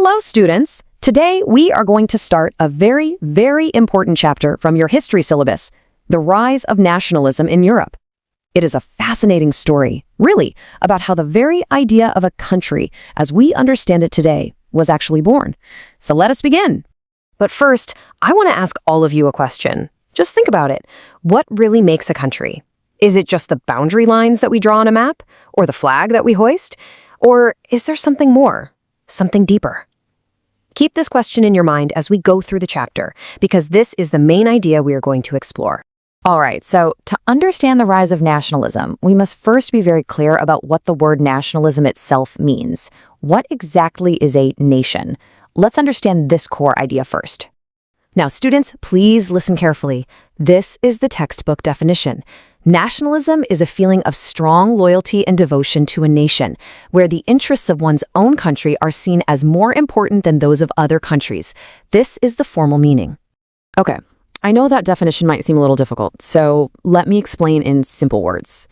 Hello, students! Today, we are going to start a very, very important chapter from your history syllabus, the rise of nationalism in Europe. It is a fascinating story, really, about how the very idea of a country, as we understand it today, was actually born. So let us begin. But first, I want to ask all of you a question. Just think about it. What really makes a country? Is it just the boundary lines that we draw on a map? Or the flag that we hoist? Or is there something more? Something deeper? Keep this question in your mind as we go through the chapter, because this is the main idea we are going to explore. All right, so to understand the rise of nationalism, we must first be very clear about what the word nationalism itself means. What exactly is a nation? Let's understand this core idea first. Now, students, please listen carefully. This is the textbook definition. Nationalism is a feeling of strong loyalty and devotion to a nation, where the interests of one's own country are seen as more important than those of other countries. This is the formal meaning. Okay, I know that definition might seem a little difficult, so let me explain in simple words.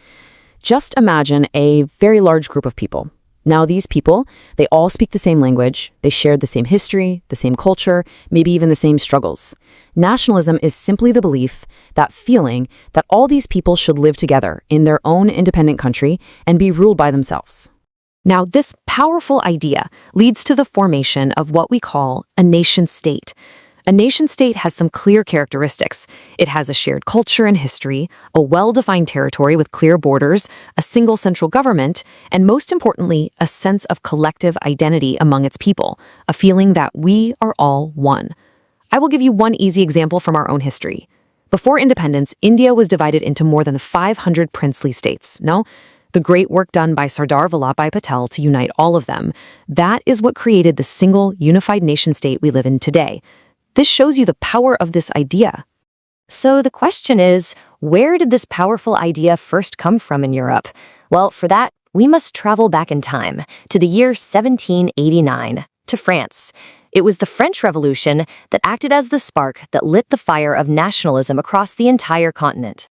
Just imagine a very large group of people. Now, these people, they all speak the same language, they share the same history, the same culture, maybe even the same struggles. Nationalism is simply the belief, that feeling, that all these people should live together in their own independent country and be ruled by themselves. Now, this powerful idea leads to the formation of what we call a nation-state. A nation-state has some clear characteristics. It has a shared culture and history, a well-defined territory with clear borders, a single central government, and most importantly, a sense of collective identity among its people, a feeling that we are all one. I will give you one easy example from our own history. Before independence, India was divided into more than 500 princely states. No? The great work done by Sardar Vallabhbhai Patel to unite all of them, that is what created the single, unified nation-state we live in today. This shows you the power of this idea. So the question is, where did this powerful idea first come from in Europe? Well, for that, we must travel back in time, to the year 1789, to France. It was the French Revolution that acted as the spark that lit the fire of nationalism across the entire continent.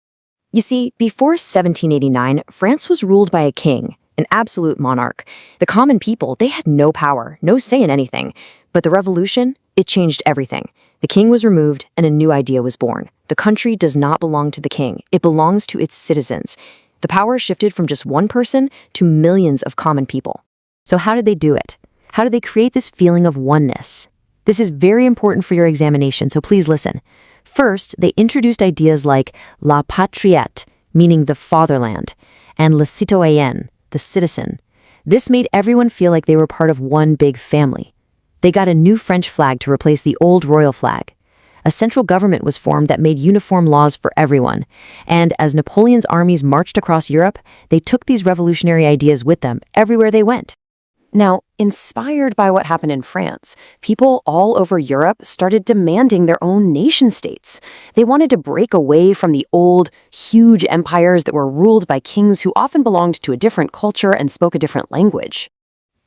You see, before 1789, France was ruled by a king, an absolute monarch. The common people, they had no power, no say in anything. But the revolution, it changed everything. The king was removed and a new idea was born. The country does not belong to the king. It belongs to its citizens. The power shifted from just one person to millions of common people. So how did they do it? How did they create this feeling of oneness? This is very important for your examination, so please listen. First, they introduced ideas like la patriette, meaning the fatherland, and le citoyen, the citizen. This made everyone feel like they were part of one big family. They got a new French flag to replace the old royal flag. A central government was formed that made uniform laws for everyone. And as Napoleon's armies marched across Europe, they took these revolutionary ideas with them everywhere they went. Now, inspired by what happened in France, people all over Europe started demanding their own nation-states. They wanted to break away from the old, huge empires that were ruled by kings who often belonged to a different culture and spoke a different language.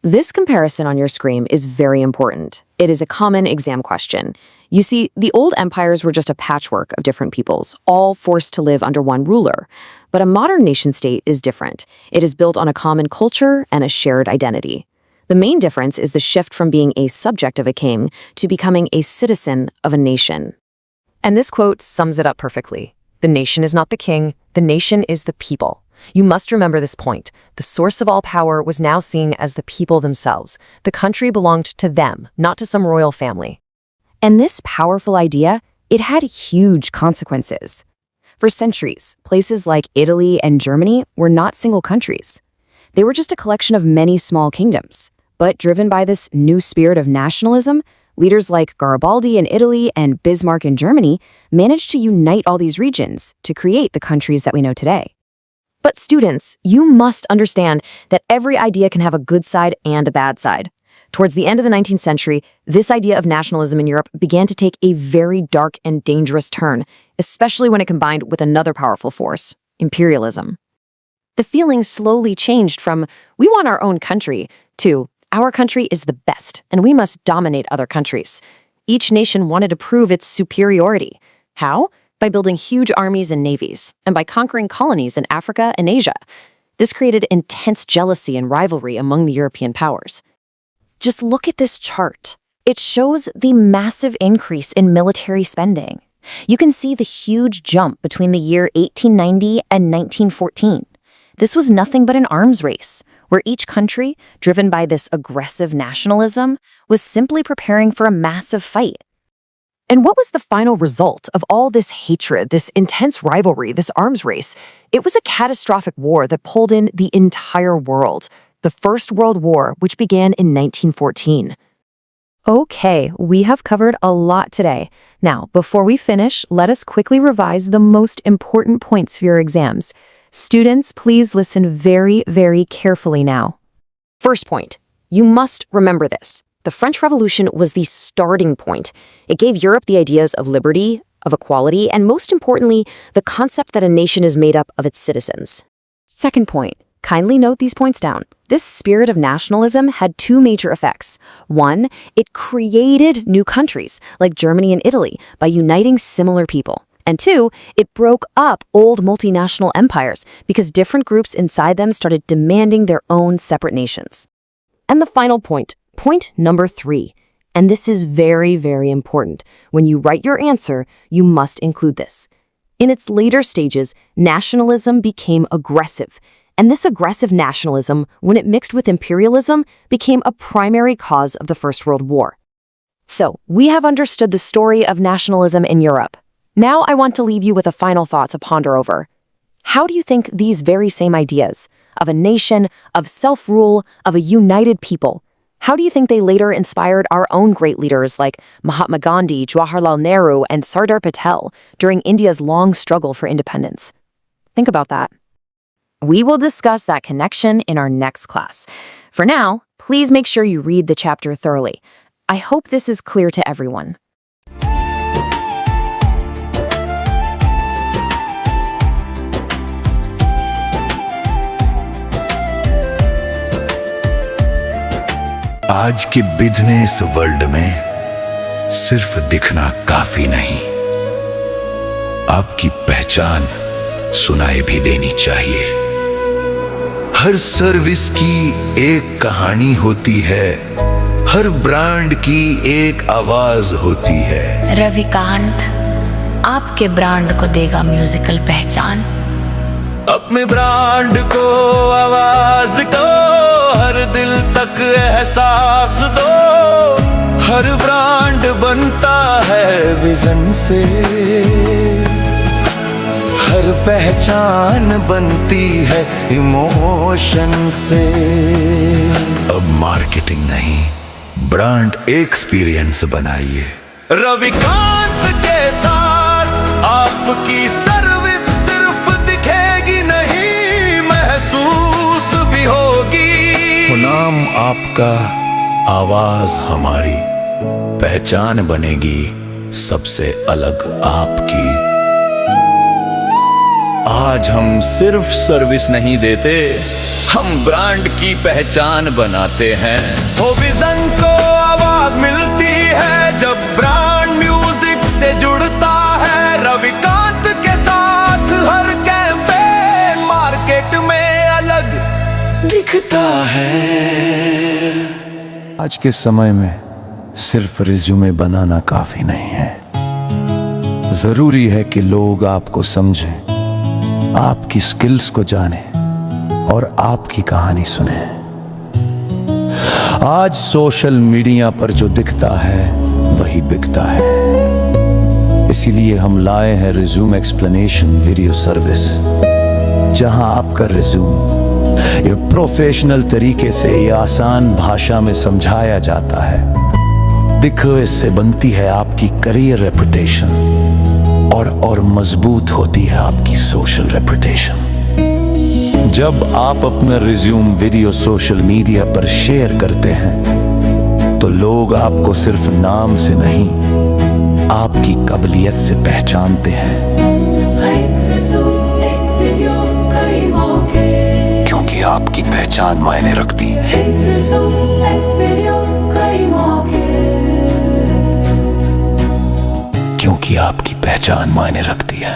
This comparison on your screen is very important. It is a common exam question. You see, the old empires were just a patchwork of different peoples, all forced to live under one ruler. But a modern nation-state is different. It is built on a common culture and a shared identity. The main difference is the shift from being a subject of a king to becoming a citizen of a nation. And this quote sums it up perfectly. The nation is not the king, the nation is the people. You must remember this point. The source of all power was now seen as the people themselves. The country belonged to them, not to some royal family. And this powerful idea, it had huge consequences. For centuries, places like Italy and Germany were not single countries. They were just a collection of many small kingdoms. But driven by this new spirit of nationalism, leaders like Garibaldi in Italy and Bismarck in Germany managed to unite all these regions to create the countries that we know today. But students, you must understand that every idea can have a good side and a bad side. Towards the end of the 19th century, this idea of nationalism in Europe began to take a very dark and dangerous turn, especially when it combined with another powerful force, imperialism. The feeling slowly changed from, we want our own country, to, our country is the best, and we must dominate other countries. Each nation wanted to prove its superiority. How? By building huge armies and navies, and by conquering colonies in Africa and Asia. This created intense jealousy and rivalry among the European powers. Just look at this chart. It shows the massive increase in military spending. You can see the huge jump between the year 1890 and 1914. This was nothing but an arms race, where each country, driven by this aggressive nationalism, was simply preparing for a massive fight. And what was the final result of all this hatred, this intense rivalry, this arms race? It was a catastrophic war that pulled in the entire world, the First World War, which began in 1914. Okay, we have covered a lot today. Now, before we finish, let us quickly revise the most important points for your exams. Students, please listen very, very carefully now. First point, you must remember this. The French Revolution was the starting point. It gave Europe the ideas of liberty, of equality, and most importantly, the concept that a nation is made up of its citizens. Second point, kindly note these points down. This spirit of nationalism had two major effects. One, it created new countries, like Germany and Italy, by uniting similar people. And two, it broke up old multinational empires because different groups inside them started demanding their own separate nations. And the final point, point number 3. And this is very, very important. When you write your answer, you must include this. In its later stages, nationalism became aggressive. And this aggressive nationalism, when it mixed with imperialism, became a primary cause of the First World War. So, we have understood the story of nationalism in Europe. Now I want to leave you with a final thought to ponder over. How do you think these very same ideas, of a nation, of self-rule, of a united people, how do you think they later inspired our own great leaders like Mahatma Gandhi, Jawaharlal Nehru, and Sardar Patel during India's long struggle for independence? Think about that. We will discuss that connection in our next class. For now, please make sure you read the chapter thoroughly. I hope this is clear to everyone. आज के बिजने इस world में सिर्फ दिखना काफी नहीं, आपकी पहचान सुनाई भी देनी चाहिए। हर सर्विस की एक कहानी होती है, हर ब्रांड की एक आवाज होती है। रविकांत आपके ब्रांड को देगा म्यूजिकल पहचान। अपने ब्रांड को आवाज दो, हर दिल तक एहसास दो। हर ब्रांड बनता है विजन से, हर पहचान बनती है इमोशन से। अब मार्केटिंग नहीं, ब्रांड एक्सपीरियंस बनाइए। रविकांत के साथ आपकी सर्विस सिर्फ दिखेगी नहीं, महसूस भी होगी। नाम आपका, आवाज हमारी, पहचान बनेगी सबसे अलग आपकी। आज हम सिर्फ सर्विस नहीं देते, हम ब्रांड की पहचान बनाते हैं। वो विजन को आवाज मिलती है जब ब्रांड म्यूजिक से जुड़ता है। रविकांत के साथ हर कैंपेन मार्केट में अलग दिखता है। आज के समय में सिर्फ रिज्यूमे बनाना काफी नहीं है। जरूरी है कि लोग आपको समझें, आपकी स्किल्स को जानें और आपकी कहानी सुने। आज सोशल मीडिया पर जो दिखता है वही बिकता है। इसीलिए हम लाए हैं रिज्यूम एक्सप्लेनेशन वीडियो सर्विस, जहां आपका रिज्यूम ये प्रोफेशनल तरीके से ये आसान भाषा में समझाया जाता है। दिखो, इससे बनती है आपकी करियर रेपुटेशन और मजबूत होती है आपकी सोशल रेपुटेशन। जब आप अपना रिज्यूम वीडियो सोशल मीडिया पर शेयर करते हैं तो लोग आपको सिर्फ नाम से नहीं, आपकी काबिलियत से पहचानते हैं। क्योंकि आपकी पहचान मायने रखती है। क्योंकि आपकी पहचान मायने रखती है।